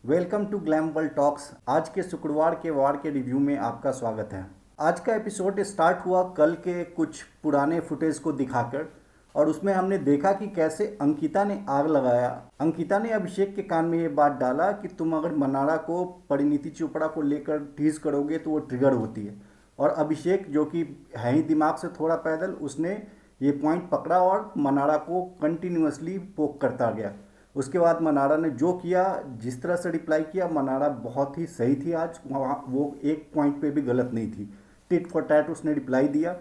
Welcome to glam world talks. आज के शुक्रवार के वार के रिव्यू में आपका स्वागत है। आज का एपिसोड स्टार्ट हुआ कल के कुछ पुराने फुटेज को दिखाकर, और उसमें हमने देखा कि कैसे अंकिता ने आग लगाया। अंकिता ने अभिषेक के कान में ये बात डाला कि तुम अगर मनारा को परिणीति चोपड़ा को लेकर टीज करोगे तो वो ट्रिगर होती है। और अभिषेक जो कि है ही दिमाग से थोड़ा पैदल, उसने ये पॉइंट पकड़ा और मनारा को कंटिन्यूअसली पोक करता गया। उसके बाद मनारा ने जो किया, जिस तरह से रिप्लाई किया, मनारा बहुत ही सही थी। आज वहाँ वो एक पॉइंट पे भी गलत नहीं थी। टिट फॉर टैट उसने रिप्लाई दिया।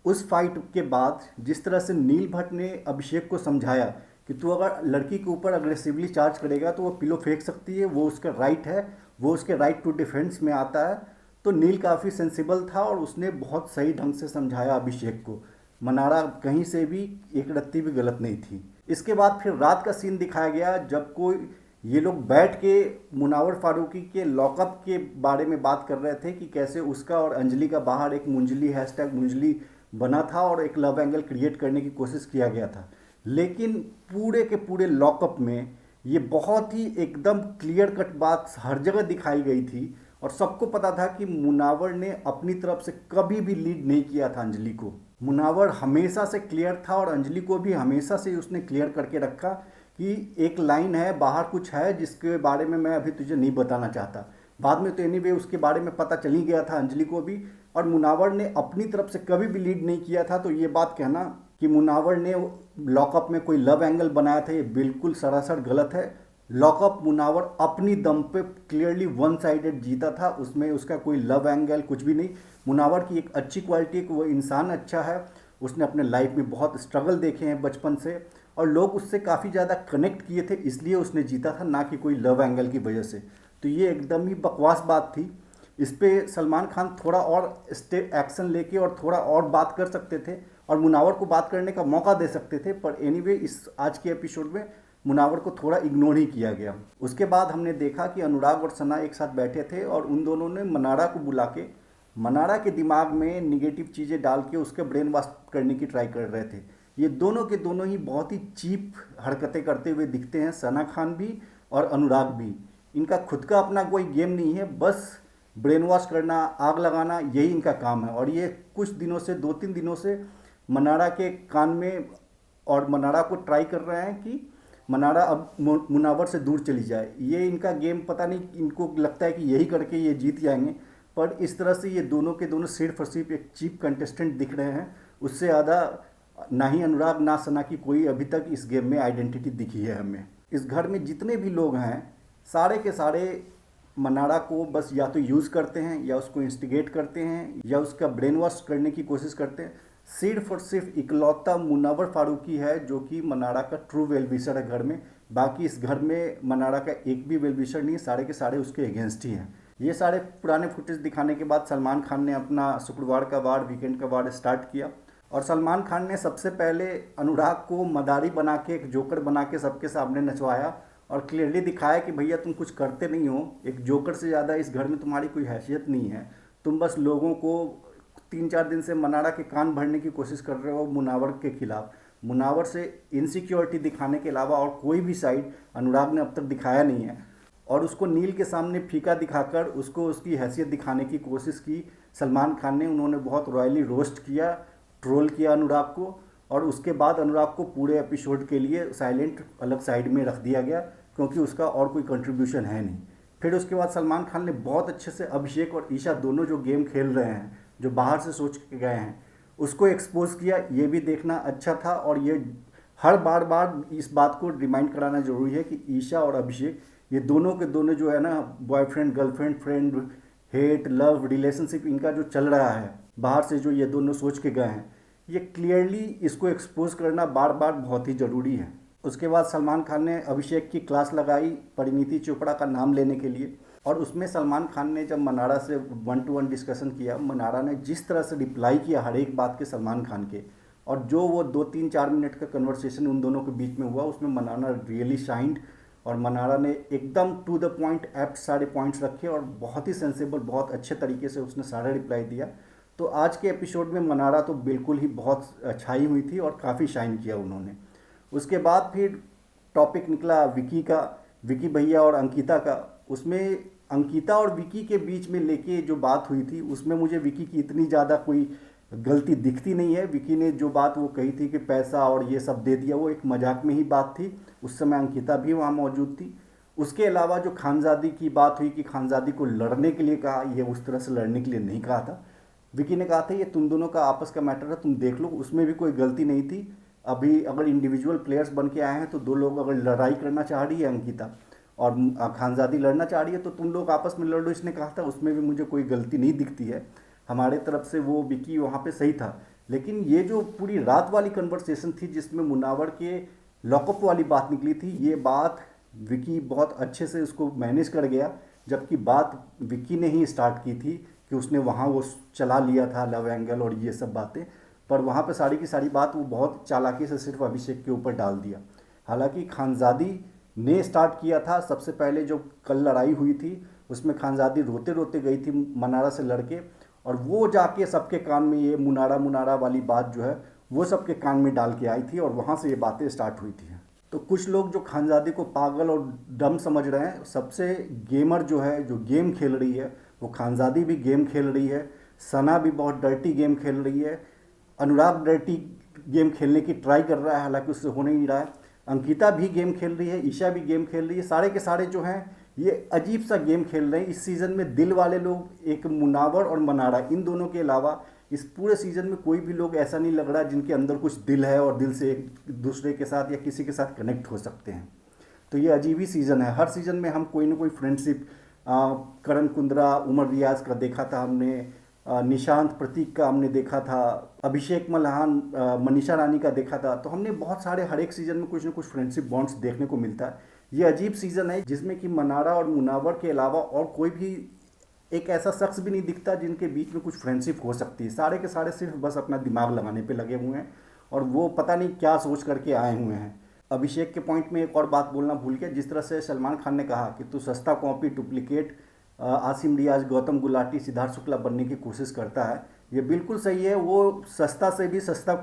उस फाइट के बाद जिस तरह से नील भट्ट ने अभिषेक को समझाया कि तू अगर लड़की के ऊपर अग्रेसिवली चार्ज करेगा तो वो पिलो फेंक सकती है, वो उसका राइट है, वो उसके राइट टू डिफेंस में आता है। तो नील काफ़ी सेंसिबल था और उसने बहुत सही ढंग से समझाया अभिषेक को। मनारा कहीं से भी एक रत्ती भी गलत नहीं थी। इसके बाद फिर रात का सीन दिखाया गया जब कोई ये लोग बैठ के मुनावर फारूकी के लॉकअप के बारे में बात कर रहे थे कि कैसे उसका और अंजलि का बाहर एक मुंजली हैशटैग मुंजली बना था और एक लव एंगल क्रिएट करने की कोशिश किया गया था। लेकिन पूरे के पूरे लॉकअप में ये बहुत ही एकदम क्लियर कट बात हर जगह दिखाई गई थी और सबको पता था कि मुनावर ने अपनी तरफ से कभी भी लीड नहीं किया था अंजलि को। मुनावर हमेशा से क्लियर था और अंजलि को भी हमेशा से उसने क्लियर करके रखा कि एक लाइन है, बाहर कुछ है जिसके बारे में मैं अभी तुझे नहीं बताना चाहता। बाद में तो एनीवे उसके बारे में पता चल ही गया था अंजलि को भी। और मुनावर ने अपनी तरफ से कभी भी लीड नहीं किया था। तो ये बात कहना कि मुनावर ने लॉकअप में कोई लव एंगल बनाया था, ये बिल्कुल सरासर गलत है। लॉकअप मुनावर अपनी दम पे क्लियरली वन साइडेड जीता था, उसमें उसका कोई लव एंगल कुछ भी नहीं। मुनावर की एक अच्छी क्वालिटी है कि वो इंसान अच्छा है। उसने अपने लाइफ में बहुत स्ट्रगल देखे हैं बचपन से और लोग उससे काफ़ी ज़्यादा कनेक्ट किए थे, इसलिए उसने जीता था, ना कि कोई लव एंगल की वजह से। तो ये एकदम ही बकवास बात थी। इस पर सलमान खान थोड़ा और स्टेप एक्शन लेके और थोड़ा और बात कर सकते थे और मुनावर को बात करने का मौका दे सकते थे। पर एनीवे इस आज के एपिसोड में मुनावर को थोड़ा इग्नोर ही किया गया। उसके बाद हमने देखा कि अनुराग और सना एक साथ बैठे थे और उन दोनों ने मनारा को बुला के मनारा के दिमाग में निगेटिव चीज़ें डाल के उसके ब्रेन वॉश करने की ट्राई कर रहे थे। ये दोनों के दोनों ही बहुत ही चीप हरकतें करते हुए दिखते हैं, सना खान भी और अनुराग भी। इनका खुद का अपना कोई गेम नहीं है, बस ब्रेन वॉश करना, आग लगाना, यही इनका काम है। और ये कुछ दिनों से, 2-3 दिनों से मनारा के कान में और मनारा को ट्राई कर रहे हैं कि मनारा अब मुनावर से दूर चली जाए। ये इनका गेम पता नहीं, इनको लगता है कि यही करके ये जीत जाएंगे। पर इस तरह से ये दोनों के दोनों सिर्फ और सिर्फ एक चीप कंटेस्टेंट दिख रहे हैं। उससे ज़्यादा ना ही अनुराग ना सना की कोई अभी तक इस गेम में आइडेंटिटी दिखी है हमें। इस घर में जितने भी लोग हैं सारे के सारे मनारा को बस या तो यूज़ करते हैं या उसको इंस्टिगेट करते हैं या उसका ब्रेन वॉश करने की कोशिश करते हैं। सिर्फ और सिर्फ इकलौता मुनावर फारूकी है जो कि मनारा का ट्रू वेल विशर है घर में। बाकी इस घर में मनारा का एक भी वेल विशर नहीं है, सारे के सारे उसके अगेंस्ट ही हैं। ये सारे पुराने फुटेज दिखाने के बाद सलमान खान ने अपना शुक्रवार का वार, वीकेंड का वार स्टार्ट किया। और सलमान खान ने सबसे पहले अनुराग को मदारी बना के, एक जोकर बना के सबके सामने नचवाया और क्लियरली दिखाया कि भैया तुम कुछ करते नहीं हो, एक जोकर से ज़्यादा इस घर में तुम्हारी कोई हैसियत नहीं है। तुम बस लोगों को 3-4 दिन से मनारा के कान भरने की कोशिश कर रहे हो मुनावर के खिलाफ। मुनावर से इनसिक्योरिटी दिखाने के अलावा और कोई भी साइड अनुराग ने अब तक दिखाया नहीं है। और उसको नील के सामने फीका दिखाकर उसको उसकी हैसियत दिखाने की कोशिश की सलमान खान ने। उन्होंने बहुत रॉयली रोस्ट किया, ट्रोल किया अनुराग को। और उसके बाद अनुराग को पूरे एपिसोड के लिए साइलेंट अलग साइड में रख दिया गया क्योंकि उसका और कोई कंट्रीब्यूशन है नहीं। फिर उसके बाद सलमान खान ने बहुत अच्छे से अभिषेक और ईशा दोनों जो गेम खेल रहे हैं, जो बाहर से सोच के गए हैं, उसको एक्सपोज किया। ये भी देखना अच्छा था। और ये हर बार बार इस बात को रिमाइंड कराना ज़रूरी है कि ईशा और अभिषेक ये दोनों के दोनों जो है ना, boyfriend girlfriend, friend, hate love relationship इनका जो चल रहा है बाहर से, जो ये दोनों सोच के गए हैं, ये क्लियरली इसको एक्सपोज करना बार बार बहुत ही ज़रूरी है। उसके बाद सलमान खान ने अभिषेक की क्लास लगाई परिणीति चोपड़ा का नाम लेने के लिए। और उसमें सलमान खान ने जब मनारा से 1-to-1 डिस्कशन किया, मनारा ने जिस तरह से रिप्लाई किया हर एक बात के सलमान खान के, और जो वो 2-3-4 मिनट का कन्वर्सेशन उन दोनों के बीच में हुआ, उसमें मनारा रियली शाइंड। और मनारा ने एकदम टू द पॉइंट एप्ट सारे पॉइंट्स रखे और बहुत ही सेंसेबल, बहुत अच्छे तरीके से उसने सारा रिप्लाई दिया। तो आज के एपिसोड में मनारा तो बिल्कुल ही बहुत अच्छाई हुई थी और काफ़ी शाइन किया उन्होंने। उसके बाद फिर टॉपिक निकला विकी का विकी भैया और अंकिता का, उसमें अंकिता और विकी के बीच में लेके जो बात हुई थी उसमें मुझे विकी की इतनी ज़्यादा कोई गलती दिखती नहीं है। विकी ने जो बात वो कही थी कि पैसा और ये सब दे दिया, वो एक मजाक में ही बात थी। उस समय अंकिता भी वहाँ मौजूद थी। उसके अलावा जो खानजादी की बात हुई कि खानजादी को लड़ने के लिए कहा, ये उस तरह से लड़ने के लिए नहीं कहा था। विकी ने कहा था ये तुम दोनों का आपस का मैटर है, तुम देख लो, उसमें भी कोई गलती नहीं थी। अभी अगर इंडिविजुअल प्लेयर्स बन के आए हैं तो दो लोग अगर लड़ाई करना चाह रही है अंकिता और खानजादी लड़ना चाह रही है तो तुम लोग आपस में लड़ लो, इसने कहा था। उसमें भी मुझे कोई गलती नहीं दिखती है हमारे तरफ से, वो विकी वहाँ पे सही था। लेकिन ये जो पूरी रात वाली कन्वर्सेशन थी जिसमें मुनावर के लॉकअप वाली बात निकली थी, ये बात विकी बहुत अच्छे से उसको मैनेज कर गया। जबकि बात विकी ने ही स्टार्ट की थी कि उसने वहाँ वो चला लिया था लव एंगल और ये सब बातें, पर वहाँ पे सारी की सारी बात वो बहुत चालाकी से सिर्फ अभिषेक के ऊपर डाल दिया। हालांकि खानजादी ने स्टार्ट किया था। सबसे पहले जो कल लड़ाई हुई थी उसमें खानजादी रोते रोते गई थी मनारा से लड़के, और वो जाके सबके कान में ये मुनारा मुनारा वाली बात जो है वो सबके कान में डाल के आई थी और वहाँ से ये बातें स्टार्ट हुई थी। तो कुछ लोग जो खानजादी को पागल और डम समझ रहे हैं, सबसे गेमर जो है, जो गेम खेल रही है, वो खानजादी भी गेम खेल रही है, सना भी बहुत डर्टी गेम खेल रही है, अनुराग डर्टी गेम खेलने की ट्राई कर रहा है, हालांकि उससे हो नहीं रहा है, अंकिता भी गेम खेल रही है, ईशा भी गेम खेल रही है। सारे के सारे जो हैं ये अजीब सा गेम खेल रहे हैं इस सीज़न में। दिल वाले लोग एक मुनावर और मनारा, इन दोनों के अलावा इस पूरे सीज़न में कोई भी लोग ऐसा नहीं लग रहा जिनके अंदर कुछ दिल है और दिल से एक दूसरे के साथ या किसी के साथ कनेक्ट हो सकते हैं। तो ये अजीब ही सीज़न है। हर सीज़न में हम कोई ना कोई फ्रेंडशिप, करण कुंद्रा, उमर रियाज का देखा था हमने, निशांत प्रतीक का हमने देखा था, अभिषेक मल्हान, मनीषा रानी का देखा था। तो हमने बहुत सारे, हर एक सीज़न में कुछ ना कुछ फ्रेंडशिप बॉन्ड्स देखने को मिलता है। ये अजीब सीज़न है जिसमें कि मनारा और मुनावर के अलावा और कोई भी एक ऐसा शख्स भी नहीं दिखता जिनके बीच में कुछ फ्रेंडशिप हो सकती है। सारे के सारे सिर्फ बस अपना दिमाग लगाने पे लगे हुए हैं और वो पता नहीं क्या सोच करके आए हुए हैं। अभिषेक के पॉइंट में एक और बात बोलना भूल गया, जिस तरह से सलमान खान ने कहा कि तू सस्ता कॉपी डुप्लीकेट आसिम रियाज, गौतम गुलाटी, सिद्धार्थ शुक्ला बनने की कोशिश करता है, ये बिल्कुल सही है। वो सस्ता से भी सस्ता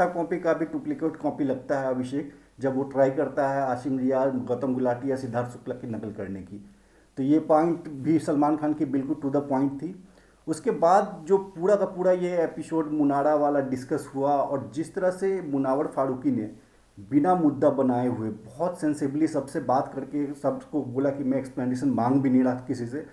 कॉपी का भी डुप्लीकेट कॉपी लगता है अभिषेक, जब वो ट्राई करता है आसिम रियाज, गौतम गुलाटी या सिद्धार्थ शुक्ला की नकल करने की। तो ये पॉइंट भी सलमान खान की बिल्कुल टू द पॉइंट थी। उसके बाद जो पूरा का पूरा ये एपिसोड मुनारा वाला डिस्कस हुआ और जिस तरह से मुनावर फारूकी ने बिना मुद्दा बनाए हुए बहुत सेंसिबली सबसे बात करके सबको बोला कि मैं एक्सप्लेनेशन मांग भी नहीं रहा किसी से,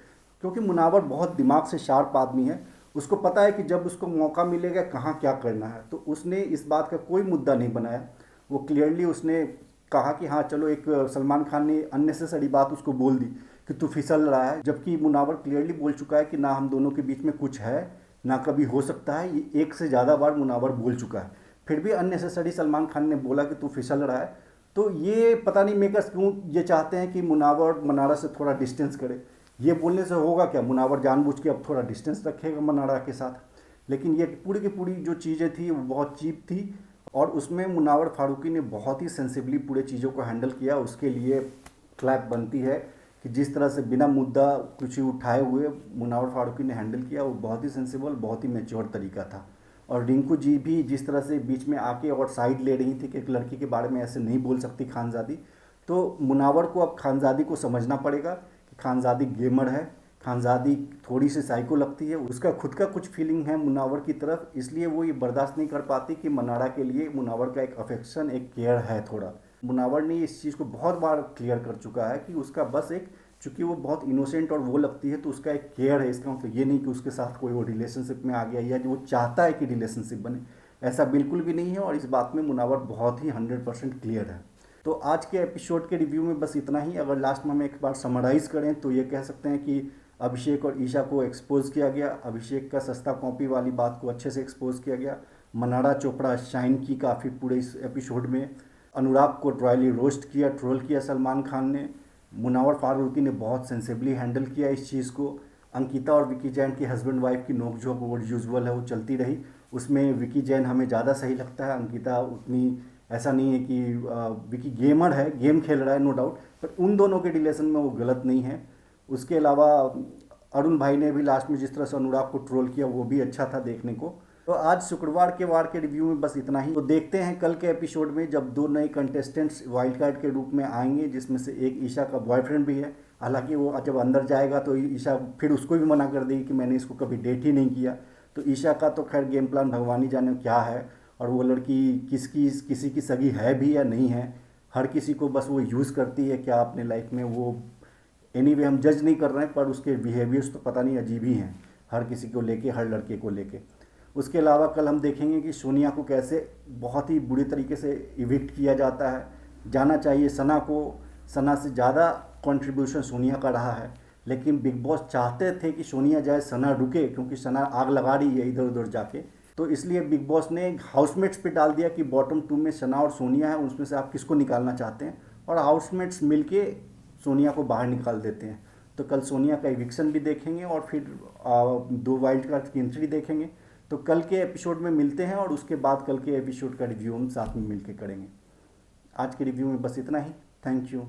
क्योंकि मुनावर बहुत दिमाग से शार्प आदमी है। उसको पता है कि जब उसको मौका मिलेगा कहाँ क्या करना है, तो उसने इस बात का कोई मुद्दा नहीं बनाया। वो क्लियरली उसने कहा कि हाँ चलो, एक सलमान खान ने अननेसेसरी बात उसको बोल दी कि तू फिसल रहा है, जबकि मुनावर क्लियरली बोल चुका है कि ना हम दोनों के बीच में कुछ है ना कभी हो सकता है। ये एक से ज़्यादा बार मुनावर बोल चुका है, फिर भी अननेसेसरी सलमान खान ने बोला कि तू फिसल रहा है। तो ये पता नहीं मेकर्स क्यों ये चाहते हैं कि मुनावर मनारा से थोड़ा डिस्टेंस करे। ये बोलने से होगा क्या? मुनावर जानबूझ के अब थोड़ा डिस्टेंस रखेगा मनारा के साथ। लेकिन ये पूरी की पूरी जो चीज़ें थी वो बहुत चीप थी और उसमें मुनावर फारूकी ने बहुत ही सेंसिबली पूरे चीज़ों को हैंडल किया। उसके लिए क्लैप बनती है कि जिस तरह से बिना मुद्दा कुछ उठाए हुए मुनावर फारूकी ने हैंडल किया, वो बहुत ही सेंसिबल, बहुत ही मैच्योर तरीका था। और रिंकू जी भी जिस तरह से बीच में आके और साइड ले रही थी कि एक लड़की के बारे में ऐसे नहीं बोल सकती खानजादी, तो मुनावर को अब खानजादी को समझना पड़ेगा कि खानजादी गेमर है, खानजादी थोड़ी सी साइको लगती है, उसका खुद का कुछ फीलिंग है मुनावर की तरफ, इसलिए वो ये बर्दाश्त नहीं कर पाती कि मनारा के लिए मुनावर का एक अफेक्शन, एक केयर है थोड़ा। मुनावर ने इस चीज़ को बहुत बार क्लियर कर चुका है कि उसका बस एक, चूँकि वो बहुत इनोसेंट और वो लगती है तो उसका एक केयर है। इसका मतलब ये नहीं कि उसके साथ कोई वो रिलेशनशिप में आ गया या जो वो चाहता है कि रिलेशनशिप बने, ऐसा बिल्कुल भी नहीं है। और इस बात में मुनावर बहुत ही 100% क्लियर है। तो आज के एपिसोड के रिव्यू में बस इतना ही। अगर लास्ट में हम एक बार समराइज़ करें तो ये कह सकते हैं कि अभिषेक और ईशा को एक्सपोज किया गया। अभिषेक का सस्ता कॉपी वाली बात को अच्छे से एक्सपोज किया गया। मनारा चोपड़ा शाइन की काफ़ी पूरे इस एपिसोड में। अनुराग को रॉयली रोस्ट किया, ट्रोल किया सलमान खान ने। मुनावर फारूकी ने बहुत सेंसिबली हैंडल किया इस चीज़ को। अंकिता और विकी जैन की हस्बैंड वाइफ की नोकझोंक वो यूजुअल है, वो चलती रही। उसमें विकी जैन हमें ज़्यादा सही लगता है, अंकिता उतनी, ऐसा नहीं है कि विकी गेमर है, गेम खेल रहा है नो डाउट, पर उन दोनों के रिलेशन में वो गलत नहीं है। उसके अलावा अरुण भाई ने भी लास्ट में जिस तरह से अनुराग को ट्रोल किया वो भी अच्छा था देखने को। तो आज शुक्रवार के वार के रिव्यू में बस इतना ही। तो देखते हैं कल के एपिसोड में जब दो नए कंटेस्टेंट्स वाइल्ड कार्ड के रूप में आएंगे, जिसमें से एक ईशा का बॉयफ्रेंड भी है। हालांकि वो जब अंदर जाएगा तो ईशा फिर उसको भी मना कर देगी कि मैंने इसको कभी डेट ही नहीं किया। तो ईशा का तो खैर गेम प्लान भगवान ही जाने क्या है, और वो लड़की किसी की सगी है भी या नहीं है, हर किसी को बस वो यूज़ करती है क्या अपने लाइफ में। वो एनीवे हम जज नहीं कर रहे हैं, पर उसके बिहेवियर्स तो पता नहीं अजीब ही हैं, हर किसी को लेके, हर लड़के को लेके। उसके अलावा कल हम देखेंगे कि सोनिया को कैसे बहुत ही बुरी तरीके से इविक्ट किया जाता है। जाना चाहिए सना को, सना से ज़्यादा कंट्रीब्यूशन सोनिया का रहा है, लेकिन बिग बॉस चाहते थे कि सोनिया जाए, सना रुके, क्योंकि सना आग लगा रही है इधर उधर जाके। तो इसलिए बिग बॉस ने हाउसमेट्स पे डाल दिया कि बॉटम 2 में सना और सोनिया है, उसमें से आप किसको निकालना चाहते हैं, और हाउसमेट्स मिलके सोनिया को बाहर निकाल देते हैं। तो कल सोनिया का इविक्शन भी देखेंगे और फिर 2 वाइल्ड कार्ड की एंट्री देखेंगे। तो कल के एपिसोड में मिलते हैं और उसके बाद कल के एपिसोड का रिव्यू हम साथ में मिलकर करेंगे। आज के रिव्यू में बस इतना ही। Thank you.